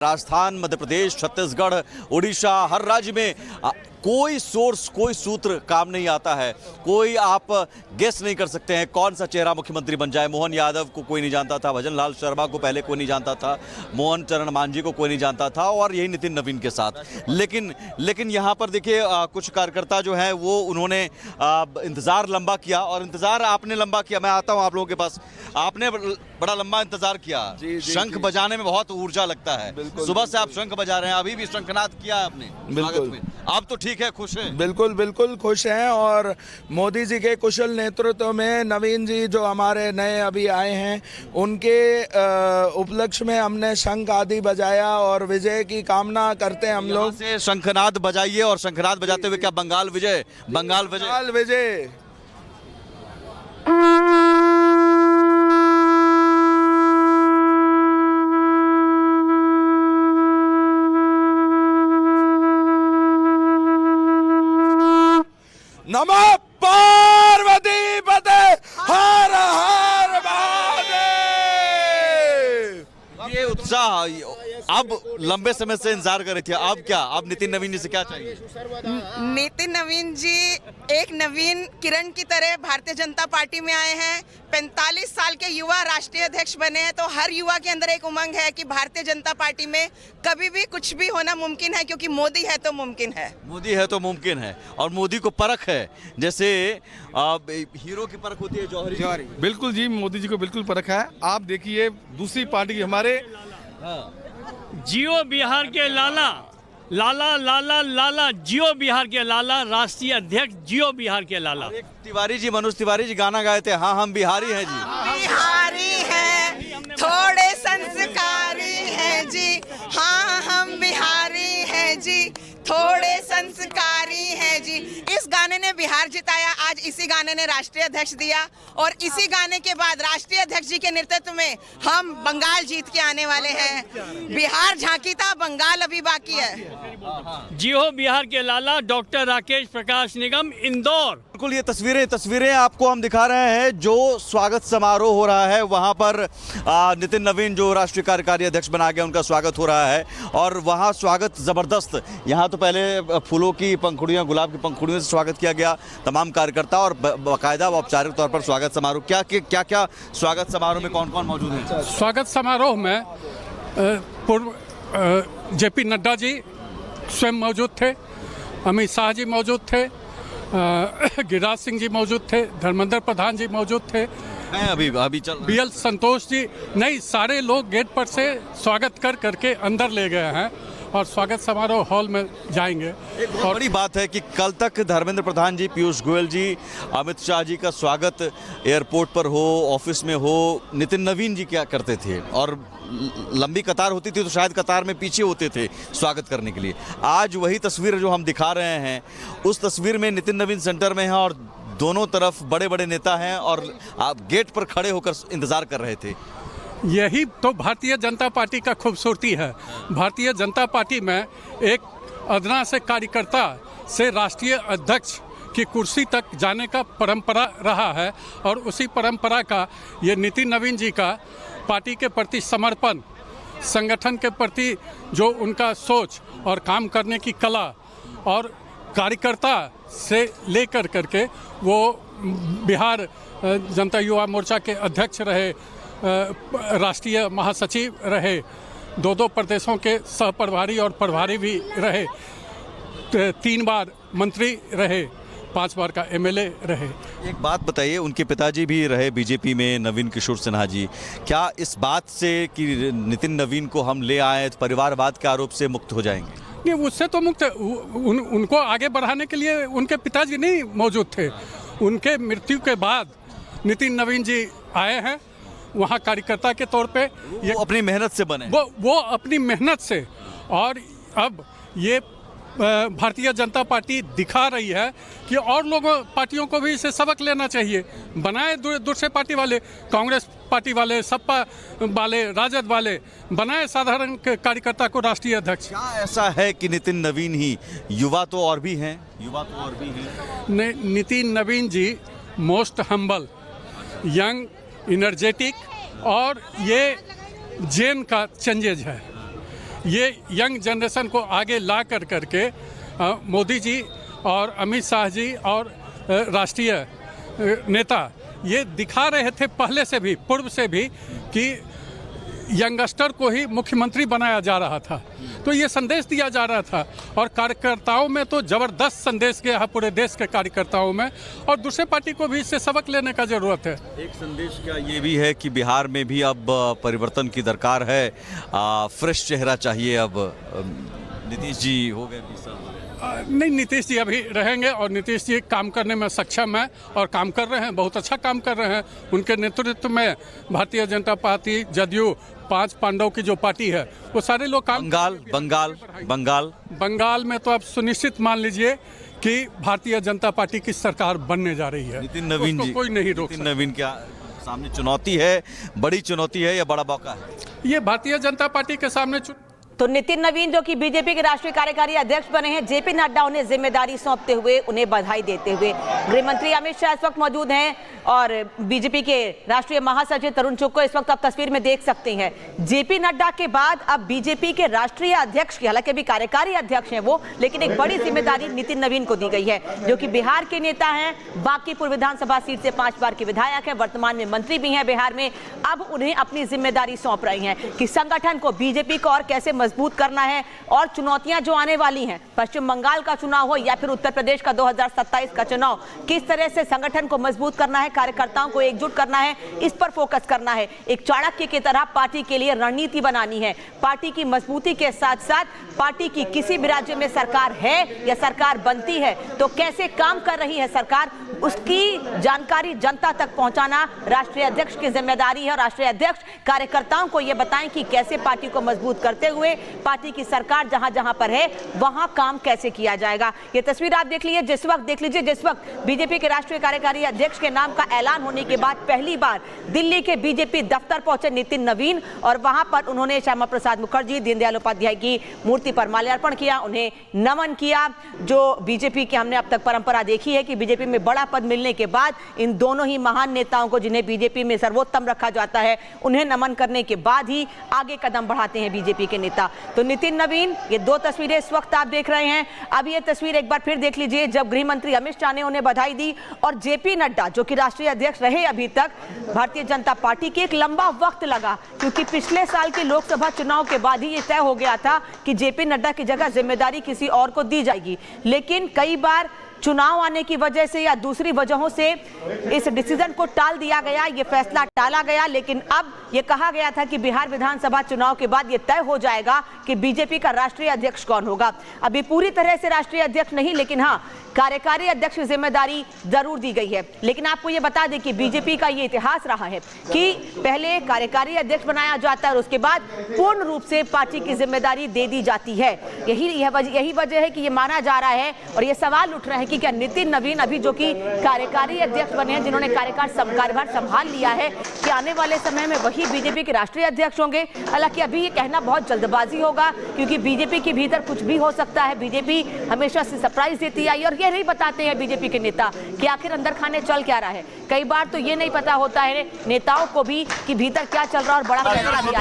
राजस्थान, मध्य प्रदेश, छत्तीसगढ़, उड़ीसा, हर राज्य में कोई सोर्स, कोई सूत्र काम नहीं आता है। कोई आप गेस नहीं कर सकते हैं कौन सा चेहरा मुख्यमंत्री बन जाए। मोहन यादव को कोई नहीं जानता था, भजन लाल शर्मा को पहले कोई नहीं जानता था, मोहन चरण मांझी को कोई नहीं जानता था, और यही नितिन नवीन के साथ। लेकिन यहाँ पर देखिए कुछ कार्यकर्ता जो हैं वो उन्होंने इंतज़ार लंबा किया, और इंतज़ार आपने लंबा किया। मैं आता हूँ आप लोगों के पास। आपने बड़ा लंबा इंतजार किया। शंख बजाने में बहुत ऊर्जा लगता है। सुबह से आप शंख बजा रहे हैं, अभी भी शंखनाद किया आपने स्वागत में। आप तो ठीक है, खुश हैं? बिल्कुल बिल्कुल खुश हैं। और मोदी जी के कुशल नेतृत्व में नवीन जी जो हमारे नए अभी आए हैं, उनके उपलक्ष्य में हमने शंख आदि बजाया और विजय की कामना करते हैं हम लोग। से शंखनाद बजाइए, और शंखनाद बजाते हुए क्या बंगाल विजय, बंगाल विजय। नमः पार्वती पते हर हर महादेव। ये उत्साह अब लंबे समय से इंतजार कर रहे थे, अब क्या, अब नितिन नवीन जी से क्या चाहिए? नितिन नवीन जी एक नवीन किरण की तरह भारतीय जनता पार्टी में आए हैं। 45 साल के युवा राष्ट्रीय अध्यक्ष बने हैं, तो हर युवा के अंदर एक उमंग है कि भारतीय जनता पार्टी में कभी भी कुछ भी होना मुमकिन है, क्योंकि मोदी है तो मुमकिन है। मोदी है तो मुमकिन है, और मोदी को परख है। जैसे हीरो की परख होती है जौहरी। बिल्कुल जी, मोदी जी को बिल्कुल परख है। आप देखिए दूसरी पार्टी के हमारे जियो बिहार के लाला, लाला लाला लाला, जियो बिहार के लाला, राष्ट्रीय अध्यक्ष जियो बिहार के लाला। तिवारी जी, मनोज तिवारी जी गाना गाए थे, हाँ हम बिहारी हैं जी। बिहारी हैं, थोड़े संस्कारी हैं जी। हाँ हम बिहारी हैं जी, थोड़े संस्कारी हैं जी। इस गाने ने बिहार जिताया, आज इसी गाने ने राष्ट्रीय अध्यक्ष दिया, और इसी गाने के बाद राष्ट्रीय अध्यक्ष जी के नेतृत्व में हम बंगाल जीत के आने वाले हैं। बिहार झांकी था, बंगाल अभी बाकी है। जियो बिहार के लाला, डॉक्टर राकेश प्रकाश निगम, इंदौर। बिल्कुल, ये तस्वीरें आपको हम दिखा रहे हैं जो स्वागत समारोह हो रहा है वहां पर। नितिन नवीन जो राष्ट्रीय कार्यकारी अध्यक्ष बना गया, उनका स्वागत हो रहा है, और वहां स्वागत जबरदस्त। यहां तो पहले फूलों की पंखुड़ियां, गुलाब की पंखुड़ियों से स्वागत किया गया तमाम कार्यकर्ता, और बाकायदा औपचारिक तौर पर स्वागत समारोह। क्या स्वागत समारोह में कौन कौन मौजूद है? स्वागत समारोह में पूर्व जेपी नड्डा जी स्वयं मौजूद थे, अमित शाह जी मौजूद थे, गिरिराज सिंह जी मौजूद थे, धर्मेंद्र प्रधान जी मौजूद थे, मैं अभी चल बीएल संतोष जी, नहीं सारे लोग गेट पर से स्वागत करके अंदर ले गए हैं, और स्वागत समारोह हॉल में जाएंगे। एक बहुत बड़ी बात है कि कल तक धर्मेंद्र प्रधान जी, पीयूष गोयल जी, अमित शाह जी का स्वागत एयरपोर्ट पर हो, ऑफिस में हो, नितिन नवीन जी क्या करते थे, और लंबी कतार होती थी तो शायद कतार में पीछे होते थे स्वागत करने के लिए। आज वही तस्वीर जो हम दिखा रहे हैं, उस तस्वीर में नितिन नवीन सेंटर में है, और दोनों तरफ बड़े बड़े नेता हैं, और आप गेट पर खड़े होकर इंतजार कर रहे थे। यही तो भारतीय जनता पार्टी का खूबसूरती है। भारतीय जनता पार्टी में एक अदना से कार्यकर्ता से राष्ट्रीय अध्यक्ष की कुर्सी तक जाने का परंपरा रहा है, और उसी परंपरा का ये नितिन नवीन जी का पार्टी के प्रति समर्पण, संगठन के प्रति जो उनका सोच और काम करने की कला, और कार्यकर्ता से लेकर करके वो बिहार जनता युवा मोर्चा के अध्यक्ष रहे, राष्ट्रीय महासचिव रहे, दो प्रदेशों के सह प्रभारी और प्रभारी भी रहे, 3 बार मंत्री रहे, 5 बार का एमएलए रहे। एक बात बताइए, उनके पिताजी भी रहे बीजेपी में, नवीन किशोर सिन्हा जी, क्या इस बात से कि नितिन नवीन को हम ले आए तो परिवारवाद के आरोप से मुक्त हो जाएंगे? नहीं, उससे तो मुक्त उनको आगे बढ़ाने के लिए उनके पिताजी नहीं मौजूद थे। उनके मृत्यु के बाद नितिन नवीन जी आए हैं वहाँ कार्यकर्ता के तौर पे। वो अपनी मेहनत से बने, वो अपनी मेहनत से, और अब ये भारतीय जनता पार्टी दिखा रही है कि और लोगों पार्टियों को भी इसे सबक लेना चाहिए। बनाए दूसरे पार्टी वाले, कांग्रेस पार्टी वाले, सपा वाले, राजद वाले, बनाए साधारण कार्यकर्ता को राष्ट्रीय अध्यक्ष। क्या ऐसा है कि नितिन नवीन ही, युवा तो और भी हैं, नितिन नवीन जी मोस्ट हम्बल, यंग, एनर्जेटिक, और ये जेन का चेंजेज है। ये यंग जनरेशन को आगे ला करके मोदी जी और अमित शाह जी और राष्ट्रीय नेता ये दिखा रहे थे पहले से भी, पूर्व से भी, कि यंगस्टर को ही मुख्यमंत्री बनाया जा रहा था। तो ये संदेश दिया जा रहा था और कार्यकर्ताओं में तो ज़बरदस्त संदेश गया है पूरे देश के कार्यकर्ताओं में, और दूसरे पार्टी को भी इससे सबक लेने का ज़रूरत है। एक संदेश का ये भी है कि बिहार में भी अब परिवर्तन की दरकार है, फ्रेश चेहरा चाहिए। अब नीतीश जी हो गए 20 साल। नहीं, नीतीश जी अभी रहेंगे और नीतीश जी काम करने में सक्षम हैं और काम कर रहे हैं, बहुत अच्छा काम कर रहे हैं। उनके नेतृत्व में भारतीय जनता पार्टी, जदयू, 5 पांडव की जो पार्टी है वो सारे लोग काम। बंगाल में तो आप सुनिश्चित मान लीजिए कि भारतीय जनता पार्टी की सरकार बनने जा रही है। नितिन नवीन जी, कोई नहीं रोक नितिन नवीन क्या सामने चुनौती है, बड़ी चुनौती है या बड़ा मौका है? ये भारतीय जनता पार्टी के सामने तो नितिन नवीन जो कि बीजेपी के राष्ट्रीय कार्यकारी अध्यक्ष बने हैं, जेपी नड्डा उन्हें जिम्मेदारी सौंपते हुए उन्हें बधाई देते हुए, गृह मंत्री अमित शाह इस वक्त मौजूद हैं और बीजेपी के राष्ट्रीय महासचिव तरुण चुग को इस वक्त आप तस्वीर में देख सकते हैं। जेपी नड्डा के बाद अब बीजेपी के राष्ट्रीय अध्यक्ष की, हालांकि अभी कार्यकारी अध्यक्ष हैं वो, लेकिन एक बड़ी जिम्मेदारी नितिन नवीन को दी गई है, जो कि बिहार के नेता हैं, बांकीपुर विधानसभा सीट से 5 बार के विधायक हैं, वर्तमान में मंत्री भी हैं बिहार में। अब उन्हें अपनी जिम्मेदारी सौंप रही हैं कि संगठन को, बीजेपी को और कैसे मजबूत करना है, और चुनौतियां जो आने वाली हैं, पश्चिम बंगाल का चुनाव हो या फिर उत्तर प्रदेश का 2027 का चुनाव, किस तरह से संगठन को मजबूत करना है, कार्यकर्ताओं को एकजुट करना है, इस पर फोकस करना है। एक चाणक्य की तरह पार्टी के लिए रणनीति बनानी है। पार्टी की मजबूती के साथ साथ पार्टी की किसी भी राज्य में सरकार है या सरकार बनती है तो कैसे काम कर रही है सरकार, उसकी जानकारी जनता तक पहुंचाना राष्ट्रीय अध्यक्ष की जिम्मेदारी है। और राष्ट्रीय अध्यक्ष कार्यकर्ताओं को यह बताएं कि कैसे पार्टी को मजबूत करते हुए पार्टी की सरकार जहां जहां पर है वहां काम कैसे किया जाएगा। ये तस्वीर आप देख लीजिए, जिस वक्त बीजेपी के राष्ट्रीय कार्यकारी अध्यक्ष के नाम का ऐलान होने के बाद पहली बार दिल्ली के बीजेपी दफ्तर पहुंचे नितिन नवीन, और वहां पर उन्होंने श्यामा प्रसाद मुखर्जी, दीनदयाल उपाध्याय की मूर्ति पर माल्यार्पण किया, उन्हें नमन किया। जो बीजेपी की हमने अब तक परंपरा देखी है कि बीजेपी में बड़ा पद मिलने के बाद इन दोनों ही महान नेताओं को, जिन्हें बीजेपी में सर्वोत्तम रखा जाता है, उन्हें नमन करने के बाद ही आगे कदम बढ़ाते हैं बीजेपी के नेता। तो नितिन नवीन, ये 2 तस्वीरें इस वक्त आप देख रहे हैं। अब ये तस्वीर एक बार फिर देख लीजिए, जब गृह मंत्री अमित शाह ने उन्हें बधाई दी, और जेपी नड्डा जो कि राष्ट्रीय अध्यक्ष रहे अभी तक भारतीय जनता पार्टी के, एक लंबा वक्त लगा क्योंकि पिछले साल के लोकसभा चुनाव के बाद ही ये तय हो गया था कि जेपी नड्डा की जगह जिम्मेदारी किसी और को दी जाएगी, लेकिन कई बार चुनाव आने की वजह से या दूसरी वजहों से इस डिसीजन को टाल दिया गया, ये फैसला टाला गया। लेकिन अब ये कहा गया था कि बिहार विधानसभा चुनाव के बाद ये तय हो जाएगा कि बीजेपी का राष्ट्रीय अध्यक्ष कौन होगा। अभी पूरी तरह से राष्ट्रीय अध्यक्ष नहीं, लेकिन हाँ, कार्यकारी अध्यक्ष की जिम्मेदारी जरूर दी गई है। लेकिन आपको ये बता दें कि बीजेपी का ये इतिहास रहा है कि पहले कार्यकारी अध्यक्ष बनाया जाता है और उसके बाद पूर्ण रूप से पार्टी की जिम्मेदारी दे दी जाती है। यही वजह है कि ये माना जा रहा है और ये सवाल उठ रहे हैं कि क्या नितिन नवीन, अभी जो कि कार्यकारी अध्यक्ष बने हैं, जिन्होंने कार्यभार संभाल लिया है, कि आने वाले समय में वही बीजेपी के राष्ट्रीय अध्यक्ष होंगे। हालांकि अभी ये कहना बहुत जल्दबाजी होगा क्योंकि बीजेपी के भीतर कुछ भी हो सकता है। बीजेपी हमेशा से सरप्राइज देती आई और ये नहीं बताते हैं बीजेपी के नेता कि आखिर अंदर खाने चल क्या रहा है। कई बार तो ये नहीं पता होता है नेताओं को भी कि भीतर क्या चल रहा है और बड़ा फैसला किया